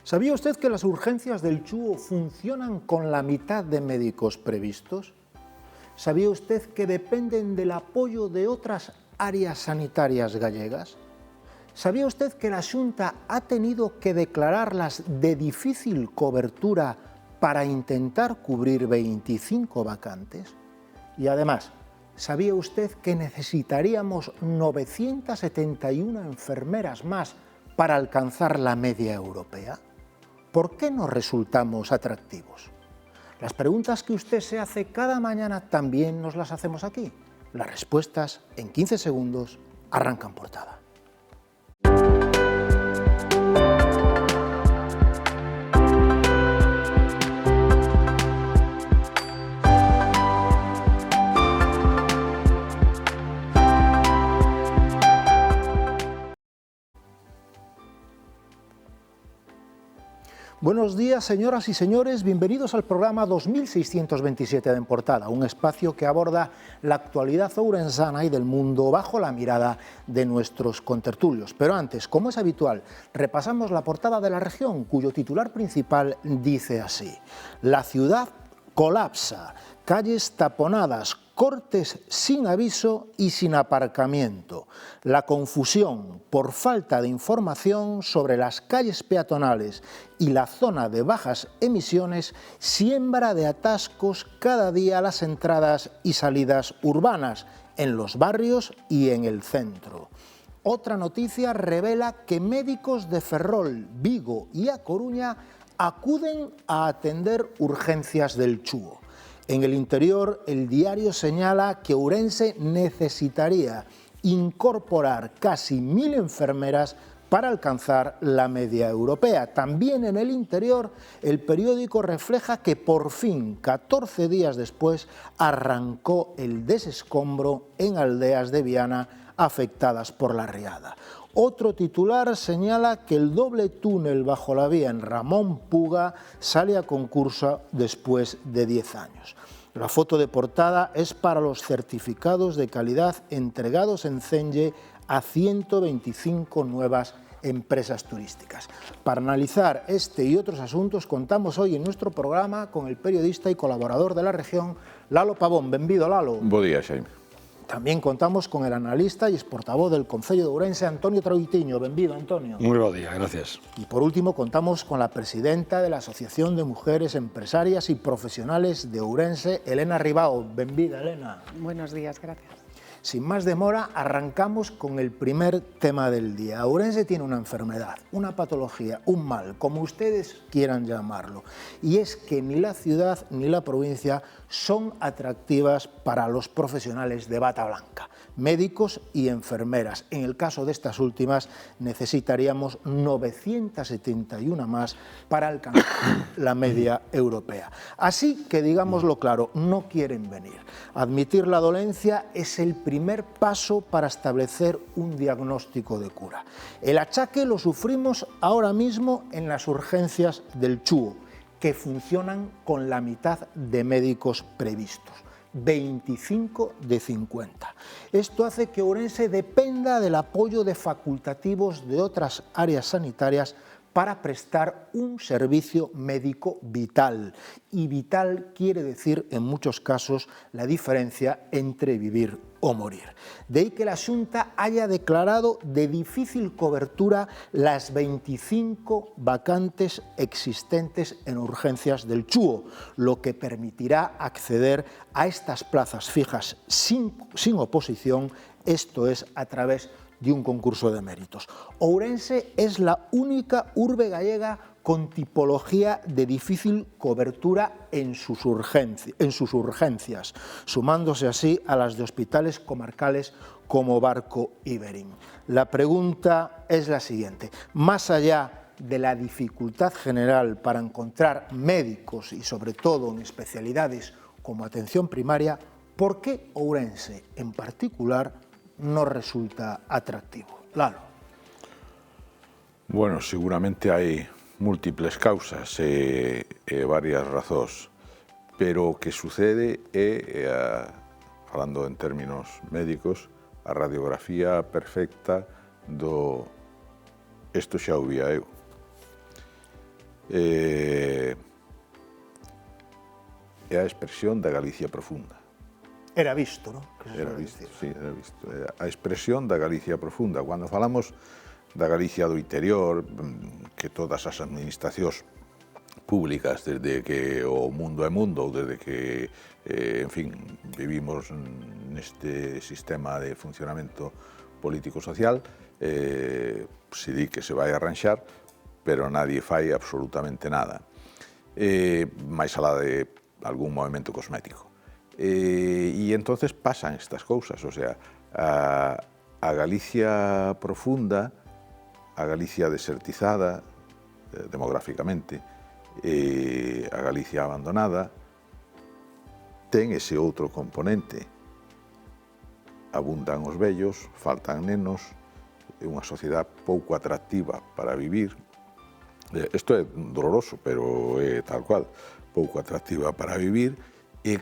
¿Sabía usted que las urgencias del Chúo funcionan con la mitad de médicos previstos? ¿Sabía usted que dependen del apoyo de otras áreas sanitarias gallegas? ¿Sabía usted que la Xunta ha tenido que declararlas de difícil cobertura para intentar cubrir 25 vacantes? Y además, ¿sabía usted que necesitaríamos 971 enfermeras más para alcanzar la media europea? ¿Por qué no resultamos atractivos? Las preguntas que usted se hace cada mañana también nos las hacemos aquí. Las respuestas en 15 segundos arrancan portada. Buenos días, señoras y señores, bienvenidos al programa 2627 de En Portada, un espacio que aborda la actualidad ourensana y del mundo bajo la mirada de nuestros contertulios. Pero antes, como es habitual, repasamos la portada de La Región, cuyo titular principal dice así: la ciudad colapsa, calles taponadas, cortes sin aviso y sin aparcamiento. La confusión por falta de información sobre las calles peatonales y la zona de bajas emisiones siembra de atascos cada día las entradas y salidas urbanas, en los barrios y en el centro. Otra noticia revela que médicos de Ferrol, Vigo y A Coruña acuden a atender urgencias del Chúo. En el interior, el diario señala que Ourense necesitaría incorporar casi 1000 enfermeras para alcanzar la media europea. También en el interior, el periódico refleja que por fin, 14 días después, arrancó el desescombro en aldeas de Viana afectadas por la riada. Otro titular señala que el doble túnel bajo la vía en Ramón Puga sale a concurso después de 10 años. La foto de portada es para los certificados de calidad entregados en Cenge a 125 nuevas empresas turísticas. Para analizar este y otros asuntos contamos hoy en nuestro programa con el periodista y colaborador de La Región, Lalo Pavón. Benvido, Lalo. Bo día, Xaime. También contamos con el analista y exportavoz del Concello de Ourense, Antonio Troitiño. Benvido, Antonio. Muy buen día, gracias. Y por último contamos con la presidenta de la Asociación de Mujeres Empresarias y Profesionales de Ourense, Elena Ribao. Benvida, Elena. Buenos días, gracias. Sin más demora, arrancamos con el primer tema del día. Ourense tiene una enfermedad, una patología, un mal, como ustedes quieran llamarlo, y es que ni la ciudad ni la provincia son atractivas para los profesionales de bata blanca, médicos y enfermeras. En el caso de estas últimas necesitaríamos 971 más para alcanzar la media europea. Así que, digámoslo claro, no quieren venir. Admitir la dolencia es el primer paso para establecer un diagnóstico de cura. El achaque lo sufrimos ahora mismo en las urgencias del Chúo, que funcionan con la mitad de médicos previstos, 25 de 50. Esto hace que Ourense dependa del apoyo de facultativos de otras áreas sanitarias para prestar un servicio médico vital. Y vital quiere decir, en muchos casos, la diferencia entre vivir o morir. De ahí que la Xunta haya declarado de difícil cobertura las 25 vacantes existentes en urgencias del Chúo, lo que permitirá acceder a estas plazas fijas sin oposición, esto es, a través de un concurso de méritos. Ourense es la única urbe gallega con tipología de difícil cobertura en sus urgencias, sumándose así a las de hospitales comarcales como Barco y Berín. La pregunta es la siguiente: más allá de la dificultad general para encontrar médicos y sobre todo en especialidades como atención primaria, ¿por qué Ourense en particular no resulta atractivo? Lalo. Bueno, seguramente hai múltiples causas e varias razóns, pero o que sucede é, falando en términos médicos, a radiografía perfecta do isto xa o vía eu. é a expresión da Galicia profunda. Era visto, non? Era visto, sí, era visto. A expresión da Galicia profunda. Cando falamos da Galicia do interior, que todas as administracións públicas, desde que o mundo é mundo, ou desde que, en fin, vivimos neste sistema de funcionamento político-social, se di que se vai arranxar, pero nadie fai absolutamente nada. Máis alá de algún movimento cosmético. E entonces pasan estas cousas, o sea, a Galicia profunda, a Galicia desertizada demográficamente, a Galicia abandonada, ten ese outro componente. Abundan os vellos, faltan nenos, é unha sociedade pouco atractiva para vivir. Isto é doloroso, pero é tal cual, pouco atractiva para vivir, e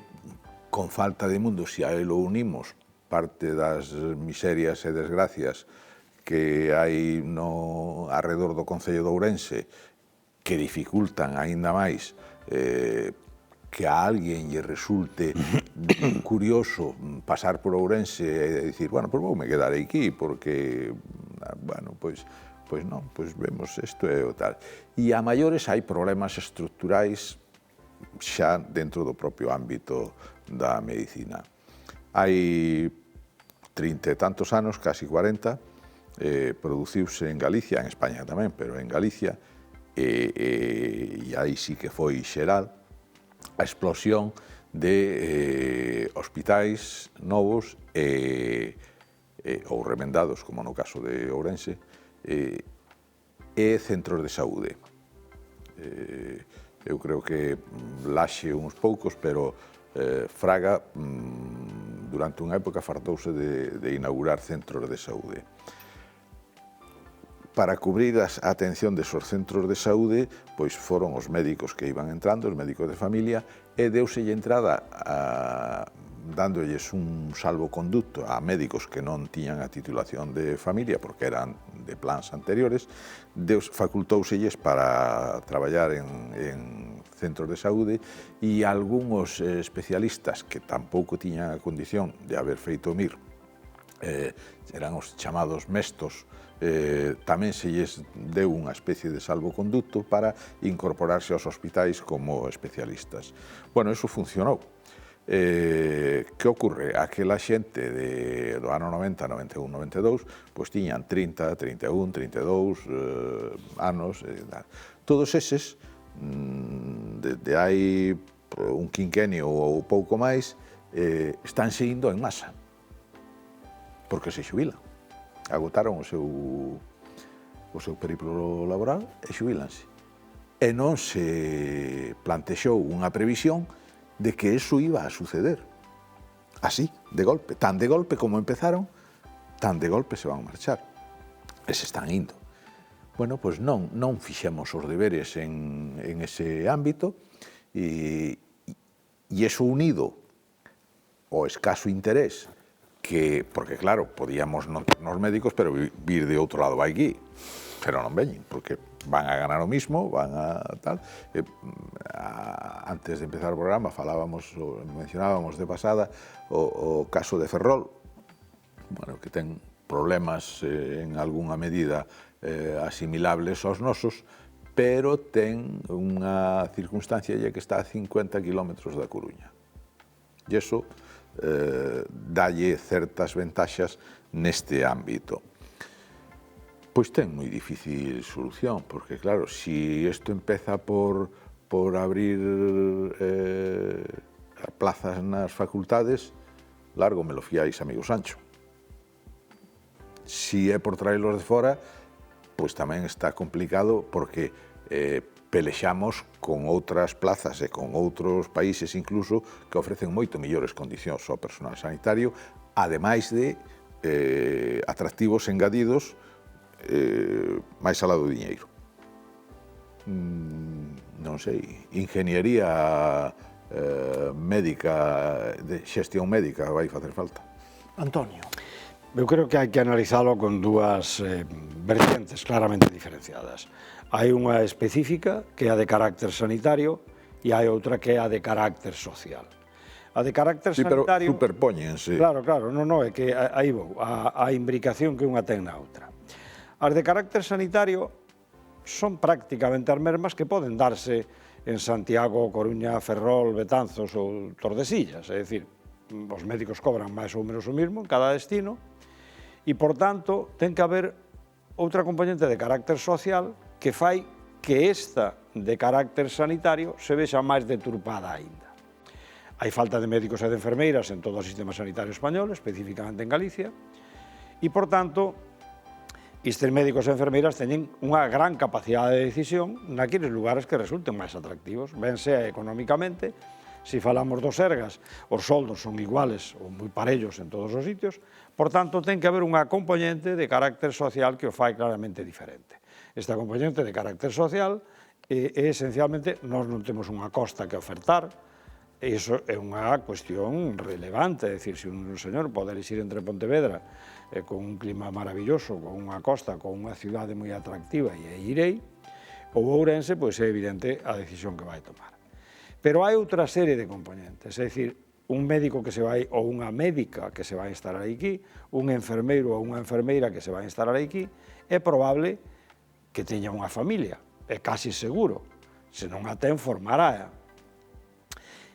con falta de mundo, se a lo unimos parte das miserias e desgracias que hai arredor do Concello de Ourense, que dificultan aínda máis que a alguén lle resulte curioso pasar por Ourense e dicir, bueno, pois voume quedar aquí, porque, bueno, pois non, pois vemos isto e o tal. E a maiores hai problemas estruturais xa dentro do propio ámbito da medicina. Hai 30 e tantos anos, casi 40, produciuse en Galicia, en España tamén, pero en Galicia, e aí sí que foi xeral, a explosión de hospitais novos ou remendados, como no caso de Ourense, e centros de saúde. Eu creo que Laxe uns poucos, pero Fraga, durante unha época, fartouse de inaugurar centros de saúde. Para cubrir a atención desos centros de saúde, pois foron os médicos que iban entrando, os médicos de familia, e deuselle entrada dándolles un salvoconducto a médicos que non tiñan a titulación de familia, porque eran de plans anteriores, facultouselles para traballar en centros de saúde, e algúns especialistas que tampouco tiñan a condición de haber feito MIR, eran os chamados mestos, tamén se lles deu unha especie de salvoconducto para incorporarse aos hospitais como especialistas. Bueno, eso funcionou. Que ocorre? Aquela xente do ano 90, 91, 92, pois tiñan 30, 31, 32 anos. Todos eses, desde hai un quinquenio ou pouco máis, están indo en masa, porque se xubilan. Agotaron o seu periplo laboral e xubilanse. E non se plantexou unha previsión de que eso iba a suceder. Así, de golpe. Tan de golpe como empezaron, tan de golpe se van a marchar. E se están indo. Bueno, pois non fixemos os deberes en ese ámbito, e eso unido ao escaso interés, porque claro, podíamos non ternos médicos, pero vir de outro lado vai aquí, pero non veñen, porque van a ganar o mismo, van a tal. Antes de empezar o programa mencionábamos de pasada o caso de Ferrol, bueno, que ten problemas en algunha medida asimilables aos nosos, pero ten unha circunstancia que está a 50 kilómetros da Coruña. E iso dalle certas ventaxas neste ámbito. Pois ten moi difícil solución, porque claro, se isto empeza por abrir plazas nas facultades, largo me lo fiáis, amigo Sancho. Se é por traelos de fora, pois tamén está complicado, porque pelexamos con outras plazas e con outros países incluso que ofrecen moito mellores condicións ao personal sanitario, ademais de atractivos engadidos máis alá do diñeiro. Non sei, ingeniería médica, de xestión médica vai facer falta. Antonio. Eu creo que hai que analizalo con dúas vertientes claramente diferenciadas. Hai unha específica que é a de carácter sanitario e hai outra que é a de carácter social. A de carácter sanitario... Pero superpóñense. Claro, é que aí vou, a imbricación que unha ten na outra. As de carácter sanitario son prácticamente as mesmas que poden darse en Santiago, Coruña, Ferrol, Betanzos ou Tordesillas, é dicir, os médicos cobran máis ou menos o mismo en cada destino, e, por tanto, ten que haber outra componente de carácter social que fai que esta de carácter sanitario se vexa máis deturpada aínda. Hai falta de médicos e de enfermeiras en todo o sistema sanitario español, especificamente en Galicia, e, por tanto, estes médicos e enfermeiras teñen unha gran capacidade de decisión naqueles lugares que resulten máis atractivos, ben sea económicamente. Se falamos dos Sergas, os soldos son iguales ou moi parellos en todos os sitios, por tanto, ten que haber unha componente de carácter social que o fai claramente diferente. Esta componente de carácter social é esencialmente, nós non temos unha costa que ofertar, iso é unha cuestión relevante, é dicir, se un señor pode elixir entre Pontevedra con un clima maravilloso, con unha costa, con unha cidade moi atractiva, e aí irei, ou Ourense, pois é evidente a decisión que vai tomar. Pero hai outra serie de componentes, é dicir, un médico que se vai, ou unha médica que se vai instalar aquí, un enfermeiro ou unha enfermeira que se vai instalar aquí, é probable que teña unha familia, é casi seguro, se non a ten, formará.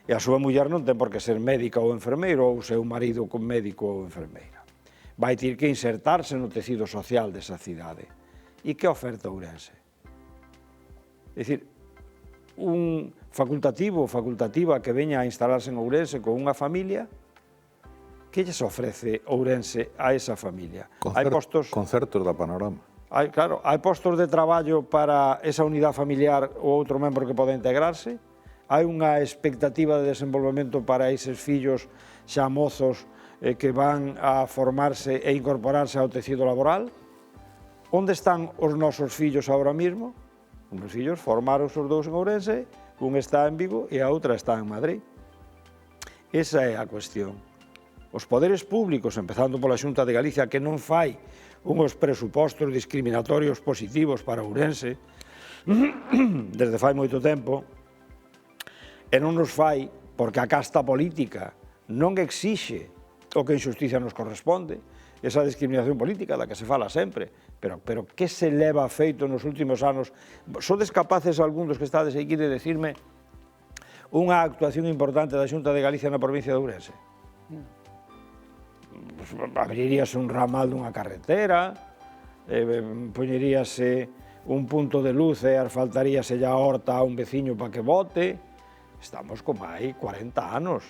E a súa muller non ten por que ser médica ou enfermeiro, ou seu marido con médico ou enfermeira. Vai ter que insertarse no tecido social desa cidade. E que oferta Ourense? É dicir, un facultativo ou facultativa que veña a instalarse en Ourense con unha familia, que lles ofrece Ourense a esa familia? Concertos da Panorama. Hai postos de traballo para esa unidade familiar ou outro membro que pode integrarse? Hai unha expectativa de desenvolvemento para eses fillos xa mozos que van a formarse e incorporarse ao tecido laboral? Onde están os nosos fillos agora mesmo? Os meus fillos formaron os dous en Ourense, un está en Vigo e a outra está en Madrid. Esa é a cuestión. Os poderes públicos, empezando pola Xunta de Galicia, que non fai unhos presupostos discriminatorios positivos para Ourense, desde fai moito tempo, e non nos fai porque a casta política non exixe o que en xusticia nos corresponde, esa discriminación política da que se fala sempre, pero que se leva feito nos últimos anos? Sodes capaces, algún dos que estades aquí, de decirme unha actuación importante da Xunta de Galicia na provincia de Ourense? Abriríase un ramal dunha carretera, poñeríase un punto de luz e asfaltaríase a horta a un veciño para que vote. Estamos como hai 40 anos.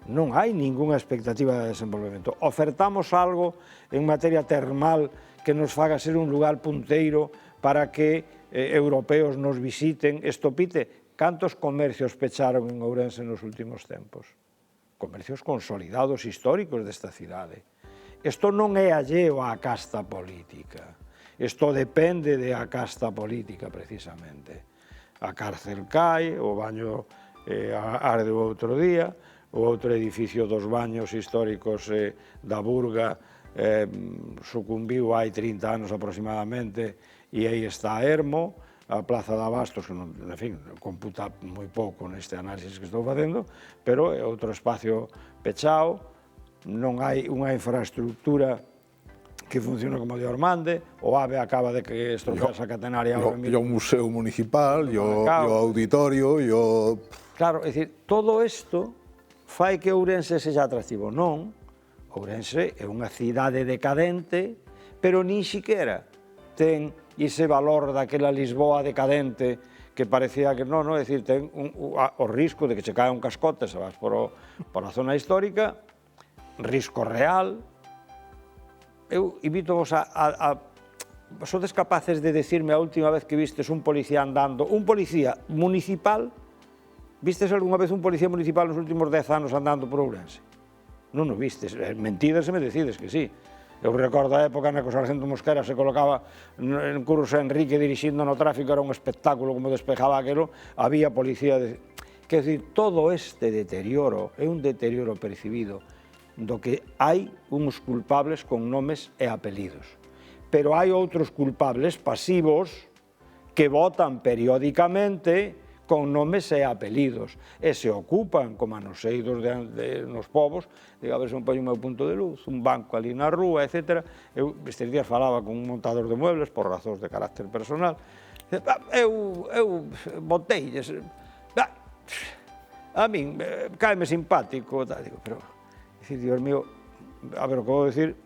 Non hai ningunha expectativa de desenvolvemento. Ofertamos algo en materia termal que nos faga ser un lugar punteiro para que europeos nos visiten. Estopite, cantos comercios pecharon en Ourense nos últimos tempos? Comercios consolidados históricos desta cidade. Isto non é alleo á casta política. Isto depende da casta política, precisamente. A cárcel cae, o baño arde o outro día, o outro edificio dos baños históricos da Burga sucumbiu hai 30 anos aproximadamente, e aí está Hermo, a Plaza de Abastos, que, en fin, computa moi pouco neste análisis que estou facendo, pero é outro espacio pechado, non hai unha infraestructura que funciona como de Ormande, o AVE acaba de que estropear esa catenaria ahora mismo. E o Museo Municipal, e o Auditorio, e o... Claro, é dicir, todo isto fai que Ourense sexa atractivo. Non, Ourense é unha cidade decadente, pero nin siquiera ten ese valor daquela Lisboa decadente que parecía que non, é dicir, ten o risco de que se caia un cascote, se vas por a zona histórica, risco real. Eu invito-vos sodes capaces de decirme a última vez que vistes un policía andando, un policía municipal, vistes algunha vez un policía municipal nos últimos 10 anos andando por Ourense? Non o vistes, mentides se me decides que sí. Eu recordo a época na que o sargento Mosquera se colocaba en Curros Enrique dirixindo no tráfico, era un espectáculo como despejaba aquilo, había policía. Quer dizer, todo este deterioro é un deterioro percibido do que hai uns culpables con nomes e apelidos. Pero hai outros culpables pasivos que votan periódicamente con nomes e apelidos e se ocupan, como anoseidos nos povos, digo, a ver se me poño o meu punto de luz, un banco ali na rúa, etc. Eu estes días falaba con un montador de muebles por razóns de carácter personal, eu boteilles, a min caeme simpático, digo, pero, Dios mío, a ver, o que vou dicir,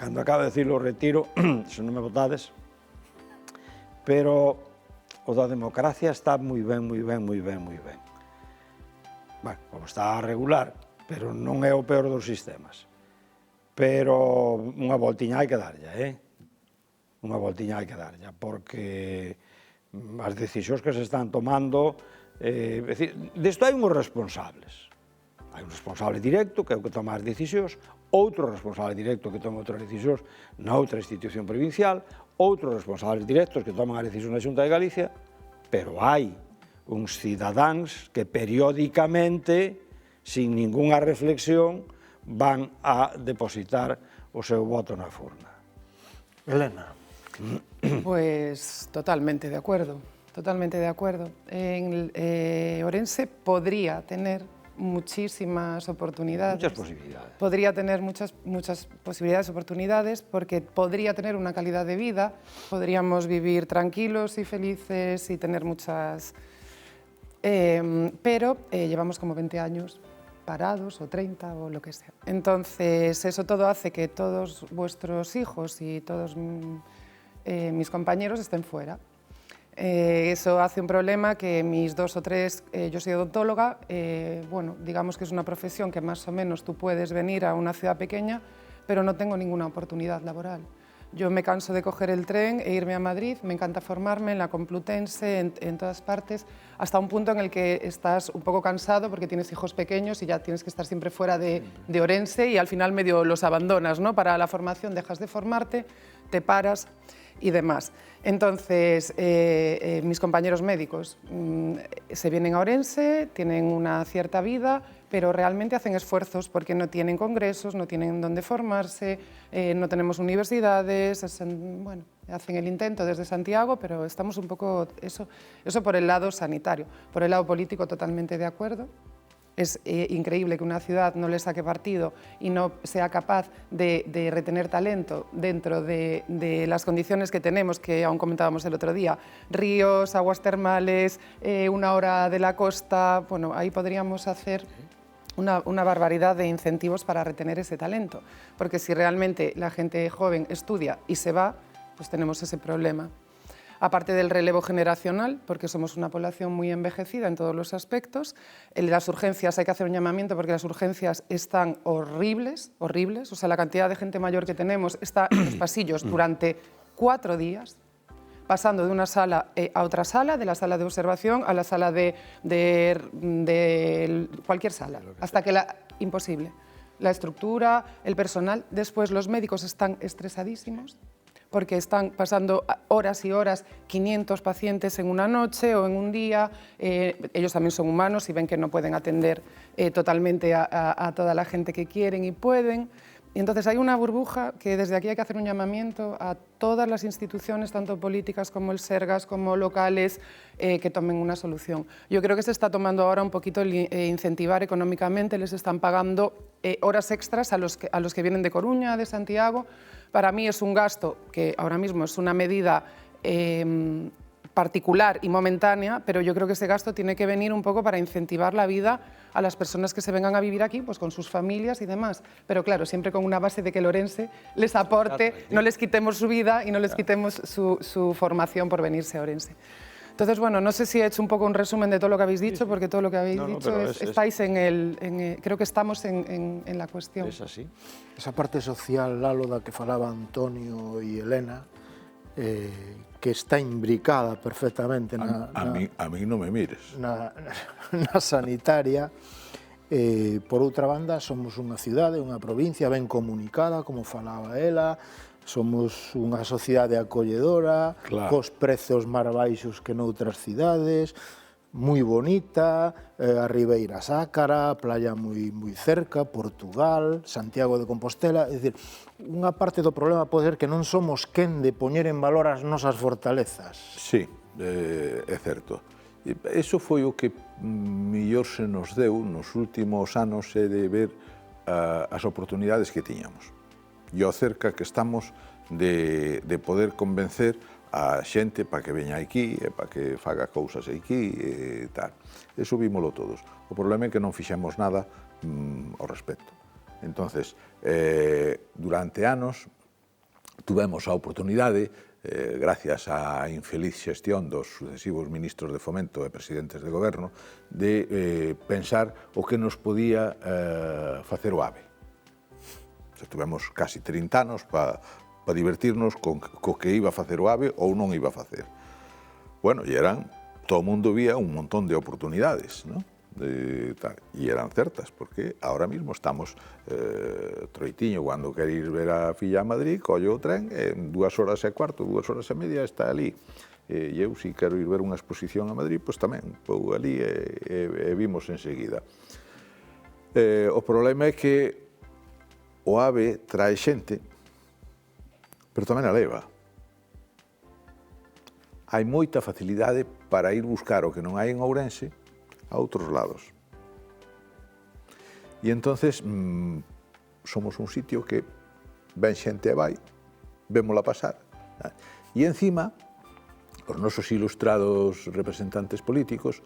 cando acabo de decirlo, retiro, se non me votades, pero o da democracia está moi ben. Bueno, como está regular, pero non é o peor dos sistemas. Pero unha voltiña hai que darlla, Unha voltiña hai que darlla, porque as decisións que se están tomando, desto hai uns responsables. Hai un responsable directo, que é o que toma as decisións, outro responsable directo que toma outras decisións na outra institución provincial, outros responsables directos que toman as decisións na Xunta de Galicia, pero hai uns cidadáns que periódicamente, sin ningunha reflexión, van a depositar o seu voto na urna. Elena. Pues totalmente de acuerdo, Ourense podría tener muchísimas oportunidades. Muchas posibilidades. Podría tener muchas posibilidades, oportunidades, porque podría tener una calidad de vida, podríamos vivir tranquilos y felices y tener muchas... pero llevamos como 20 años parados, o 30, o lo que sea. Entonces, eso todo hace que todos vuestros hijos y todos mis compañeros estén fuera. Eso hace un problema que mis 2 o 3, yo soy odontóloga, bueno, digamos que es una profesión que más o menos tú puedes venir a una ciudad pequeña, pero no tengo ninguna oportunidad laboral. Yo me canso de coger el tren e irme a Madrid, me encanta formarme en la Complutense, en todas partes, hasta un punto en el que estás un poco cansado porque tienes hijos pequeños y ya tienes que estar siempre fuera de Ourense y al final medio los abandonas, ¿no? Para la formación dejas de formarte, te paras y demás. Entonces, mis compañeros médicos se vienen a Ourense, tienen una cierta vida, pero realmente hacen esfuerzos porque no tienen congresos, no tienen dónde formarse, no tenemos universidades, bueno, hacen el intento desde Santiago, pero estamos un poco... Eso por el lado sanitario. Por el lado político, totalmente de acuerdo. Es increíble que una ciudad no le saque partido y no sea capaz de retener talento dentro de las condiciones que tenemos, que aún comentábamos el otro día, ríos, aguas termales, 1 hora de la costa, bueno, ahí podríamos hacer una barbaridad de incentivos para retener ese talento, porque si realmente la gente joven estudia y se va, pues tenemos ese problema. Aparte del relevo generacional, porque somos una población muy envejecida en todos los aspectos. En las urgencias hay que hacer un llamamiento porque las urgencias están horribles, o sea, la cantidad de gente mayor que tenemos está en los pasillos durante 4 días, pasando de una sala a otra sala, de la sala de observación a la sala de cualquier sala, hasta que imposible. La estructura, el personal, después los médicos están estresadísimos, porque están pasando horas y horas, 500 pacientes en una noche o en un día. Ellos también son humanos y ven que no pueden atender totalmente a toda la gente que quieren y pueden. Y entonces hay una burbuja que desde aquí hay que hacer un llamamiento a todas las instituciones, tanto políticas como el Sergas, como locales, que tomen una solución. Yo creo que se está tomando ahora un poquito el incentivar económicamente, les están pagando horas extras a los que vienen de Coruña, de Santiago. Para mí es un gasto que ahora mismo es una medida particular y momentánea, pero yo creo que ese gasto tiene que venir un poco para incentivar la vida a las personas que se vengan a vivir aquí, pues con sus familias y demás. Pero claro, siempre con una base de que el ourense les aporte, no les quitemos su vida y no les quitemos su formación por venirse a Ourense. Entonces, bueno, no sé si he hecho un poco un resumen de todo lo que habéis dicho, porque todo lo que habéis dicho estáis creo que estamos en la cuestión. Es así. Esa parte social, Lalo, da que falaba Antonio e Elena, que está imbricada perfectamente a mí non me mires. na sanitaria. Por outra banda, somos unha cidade, unha provincia ben comunicada, como falaba ela, somos unha sociedade acolledora, cos prezos máis baixos que noutras cidades, moi bonita, a Ribeira Sácara, playa moi cerca, Portugal, Santiago de Compostela, é dicir, unha parte do problema pode ser que non somos quen de poñer en valor as nosas fortalezas. Sí, é certo. Eso foi o que mellor se nos deu nos últimos anos, é de ver as oportunidades que tiñamos e o cerca que estamos de poder convencer a xente para que veña aquí e para que faga cousas aquí e tal. Eso vímolo todos. O problema é que non fixemos nada ao respecto. Entonces, durante anos, tuvemos a oportunidade, gracias á infeliz xestión dos sucesivos ministros de Fomento e presidentes de goberno, de pensar o que nos podía facer o AVE. Tuvemos casi 30 anos para divertirnos co que iba a facer o AVE ou non iba a facer. Bueno, e todo o mundo vía un montón de oportunidades, ¿no? E eran certas, porque ahora mismo estamos Troitiño, cando quer ir ver a filla a Madrid, colle o tren, en 2 horas e cuarto, 2 horas e media está ali. E eu, se quero ir ver unha exposición a Madrid, pois tamén, vou ali e vimos enseguida. O problema é que o AVE trae xente, pero tamén a leva. Hai moita facilidade para ir buscar o que non hai en Ourense a outros lados. E entonces somos un sitio que ven xente e vai, vémola pasar. E encima, os nosos ilustrados representantes políticos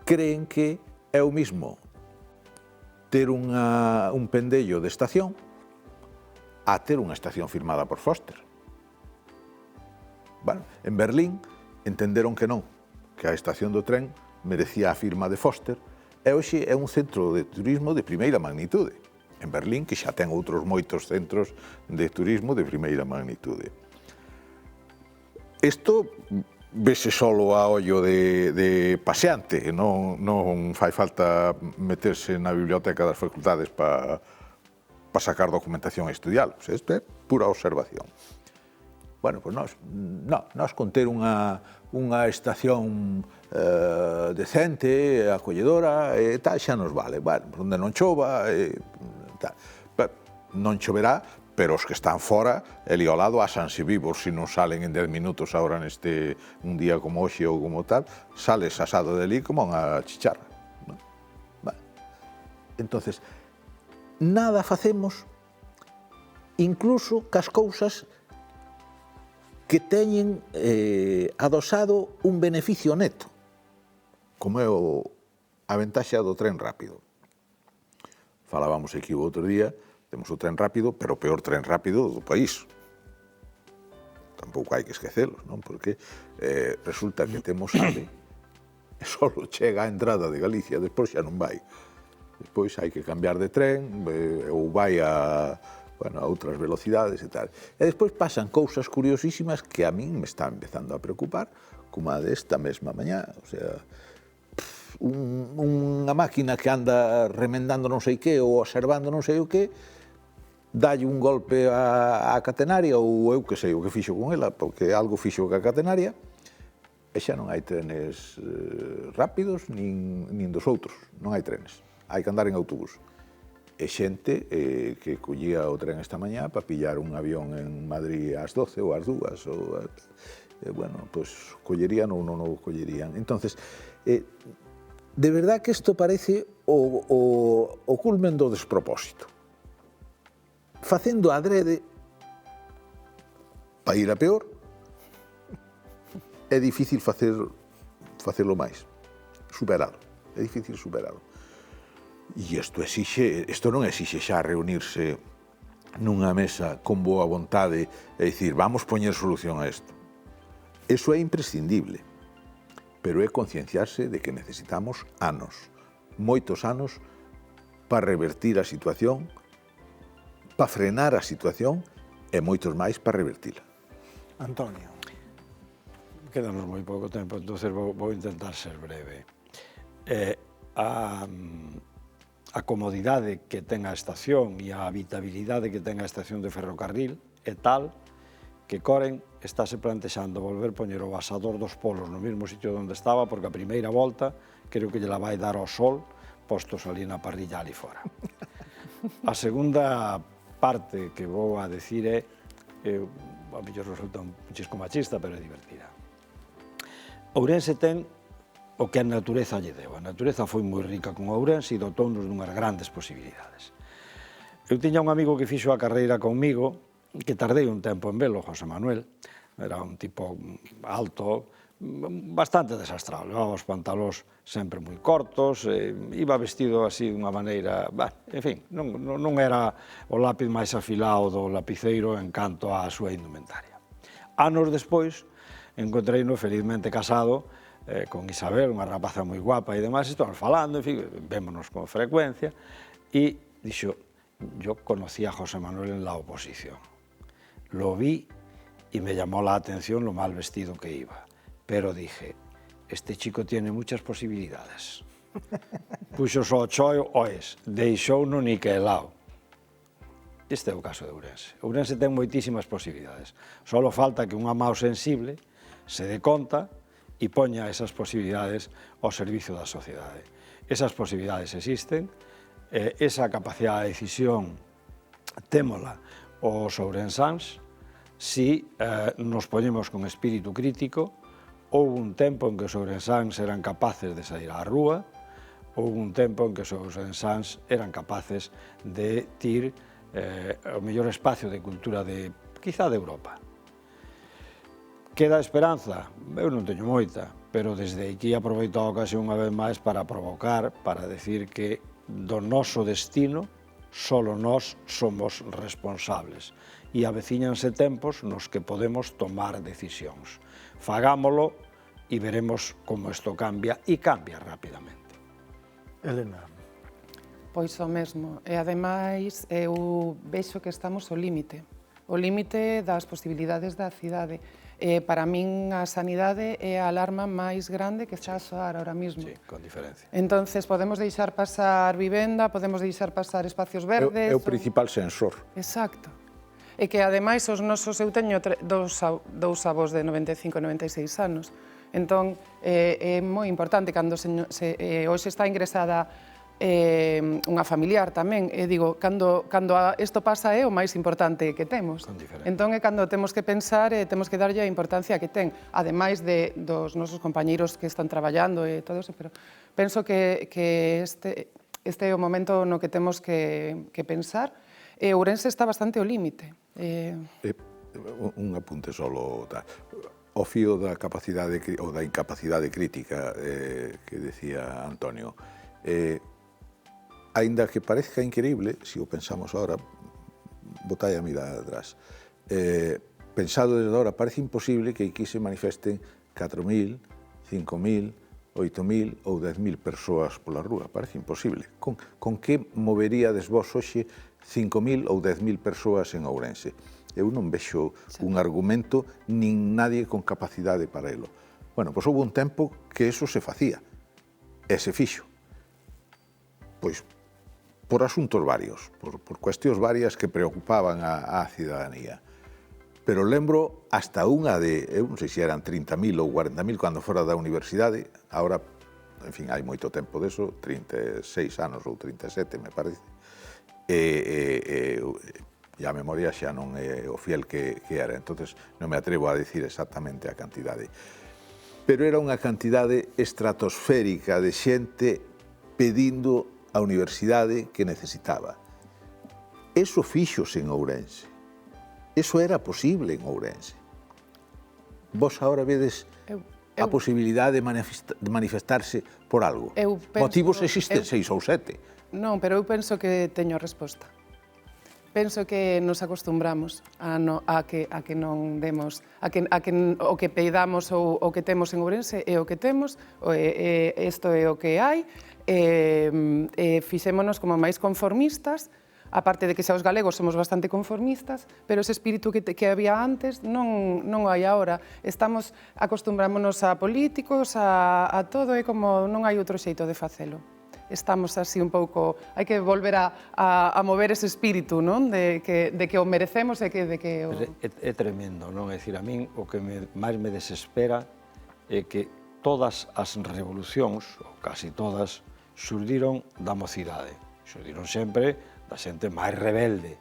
creen que é o mismo ter un pendello de estación a ter unha estación firmada por Foster. Bueno, en Berlín entenderon que non, que a estación do tren merecía a firma de Foster, e hoxe é un centro de turismo de primeira magnitude. En Berlín, que xa ten outros moitos centros de turismo de primeira magnitude. Isto vese solo a ollo de paseante, non fai falta meterse na biblioteca das facultades para sacar documentación e estudiar. Isto é pura observación. Bueno, pois nós con ter unha estación decente, acolledora, e tal, xa nos vale. Bueno, onde non chova, non choverá, pero os que están fora, ali ao lado, asanse vivos, se non salen en 10 minutos agora neste un día como hoxe ou como tal, sales asado de ali como unha chicharra. Entonces, nada facemos, incluso cas cousas que teñen adosado un beneficio neto, como é a ventaxa do tren rápido. Falábamos aquí o outro día, temos o tren rápido, pero o peor tren rápido do país. Tampouco hai que esquecelos, non? Porque resulta que temos AVE e só chega a entrada de Galicia, despois xa non vai. Despois hai que cambiar de tren ou vai a outras velocidades e tal. E despois pasan cousas curiosísimas que a min me están empezando a preocupar, como a desta mesma mañá. O sea, unha máquina que anda remendando non sei que ou observando non sei o que, dalle un golpe á catenaria ou eu que sei o que fixo con ela, porque algo fixo ca catenaria, e xa non hai trenes rápidos nin dos outros, non hai trenes, hai que andar en autobús. E xente que collía o tren esta mañá para pillar un avión en Madrid ás 12 ou ás 2, bueno, pois collerían ou non o collerían. Entonces, de verdad que isto parece o culmen do despropósito. Facendo adrede para ir a peor, é difícil facelo máis, superalo, é difícil superalo. E isto non exixe xa reunirse nunha mesa con boa vontade e dicir, vamos poñer solución a isto. Eso é imprescindible, pero é concienciarse de que necesitamos anos, moitos anos, para revertir a situación, para frenar a situación e moitos máis para revertila. Antonio. Quedanos moi pouco tempo, entón vou intentar ser breve. A comodidade que ten a estación e a habitabilidade que ten a estación de ferrocarril é tal que Coren estáse plantexando volver poñer o Asador dos Polos no mesmo sitio onde estaba, porque a primeira volta creo que lle la vai dar ao sol, postos ali na parrilla ali fora. A segunda parte que vou a decir é, a mellor resulta un chisco machista, pero é divertida. Ourense ten o que a natureza lle deu. A natureza foi moi rica con Ourense e dotounos dunhas grandes posibilidades. Eu tiña un amigo que fixo a carreira conmigo, que tardei un tempo en velo, José Manuel. Era un tipo alto, bastante desastrado, levaba os pantalóns sempre moi cortos, iba vestido así dunha maneira, en fin, non era o lápiz máis afilado do lapiceiro en canto á súa indumentaria. Anos despois, encontreino felizmente casado con Isabel, unha rapaza moi guapa e demais, estamos falando, en fin, vémonos con frecuencia, e dixo, yo conocí a José Manuel en la oposición. Lo vi y me llamó la atención lo mal vestido que iba. Pero dije, este chico tiene muchas posibilidades. Puxo só choio, oes, deixou no niquelao. Este é o caso de Ourense. Ourense ten moitísimas posibilidades. Só falta que unha mao sensible se dé conta e poña esas posibilidades ao servicio da sociedade. Esas posibilidades existen, esa capacidade de decisión témola os ourensáns, si nos poñemos con espírito crítico. Houve un tempo en que os ourensáns eran capaces de sair á rúa, houve un tempo en que os ourensáns eran capaces de tir o mellor espacio de cultura quizá de Europa. Queda esperanza? Eu non teño moita, pero desde aquí aproveito a ocasión unha vez máis para provocar, para decir que do noso destino solo nós somos responsables e avecíñanse tempos nos que podemos tomar decisións. Fagámolo e veremos como isto cambia, e cambia rapidamente. Elena. Pois o mesmo, e ademais eu vexo que estamos ao límite das posibilidades da cidade. Para min a sanidade é a alarma máis grande que está a soar ahora mismo. Sí, con diferencia. Entonces podemos deixar pasar vivenda, podemos deixar pasar espacios verdes. É o principal sensor. Exacto. E que ademais eu teño dous avós de 95 e 96 anos, entón é moi importante cando hoxe está ingresada unha familiar tamén, e digo, cando isto pasa é o máis importante que temos. Entón é cando temos que pensar e temos que darlle a importancia que ten, ademais dos nosos compañeiros que están traballando e todo eso, pero penso que este é o momento no que temos que pensar. Ourense está bastante ao límite. Un apunte solo. O fío da capacidade ou da incapacidade crítica que decía Antonio. Aínda que parezca increíble, se o pensamos ahora, botai a mirada atrás, pensado desde ahora, parece imposible que aquí se manifesten 4.000, 5.000, 8.000 ou 10.000 persoas pola rúa. Parece imposible. Con que moveríades vos hoxe 5.000 ou 10.000 persoas en Ourense? Eu non vexo un argumento nin nadie con capacidade para elo. Bueno, pois houve un tempo que eso se facía, e se fixo. Pois por asuntos varios, por cuestións varias que preocupaban á cidadanía. Pero lembro hasta unha eu non sei se eran 30.000 ou 40.000 cando fora da universidade, agora, en fin, hai moito tempo deso, 36 anos ou 37, me parece, e a memoria xa non é o fiel que era, entonces non me atrevo a dicir exactamente a cantidade. Pero era unha cantidade estratosférica de xente pedindo a universidade que necesitaba. Eso fíxose en Ourense. Eso era posible en Ourense. Vos agora vedes a posibilidade de manifestarse por algo. Motivos existen 6 ou 7. Non, pero eu penso que teño a resposta. Penso que nos acostumbramos a que non demos, o que peidamos ou o que temos en Ourense é o que temos, isto é o que hai, fixémonos como máis conformistas, aparte de que xa os galegos somos bastante conformistas, pero ese espírito que había antes non hai agora. Acostumbrámonos a políticos, a todo, é como non hai outro xeito de facelo. estamos así un pouco, hai que volver a mover ese espírito, non? De que o merecemos e de que o... É tremendo, non? É dicir, a min o que máis me desespera é que todas as revolucións, ou casi todas, xurdiron da mocidade. Xurdiron sempre da xente máis rebelde.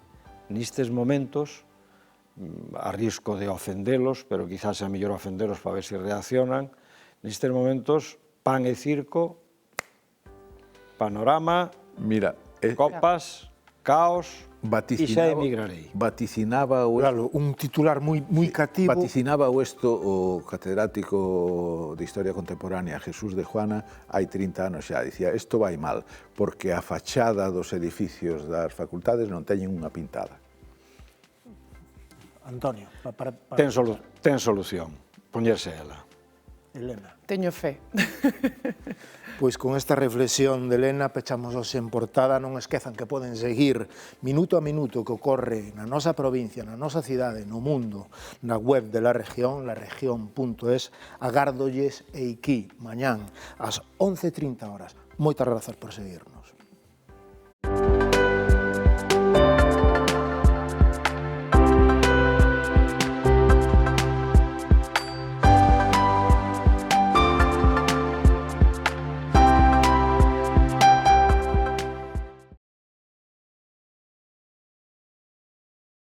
Nistes momentos, a risco de ofendelos, pero quizás é mellor ofendelos para ver se reaccionan, nestes momentos, pan e circo, panorama, Mira, copas, caos, e xa emigrarei. vaticinaba o Claro, un titular moi cativo. Vaticinaba isto o catedrático de Historia Contemporánea Jesús de Juana hai 30 anos xa. Dicía, isto vai mal, porque a fachada dos edificios das facultades non teñen unha pintada. Antonio, Ten solución, poñerse ela. Elena. Teño fe. Pois con esta reflexión de Elena pechamos hoxe en portada. Non esquezan que poden seguir minuto a minuto que ocorre na nosa provincia, na nosa cidade, no mundo, na web de La Región, laregion.es. Agardolles eiquí mañán ás 11:30 horas. Moitas grazas por seguirnos.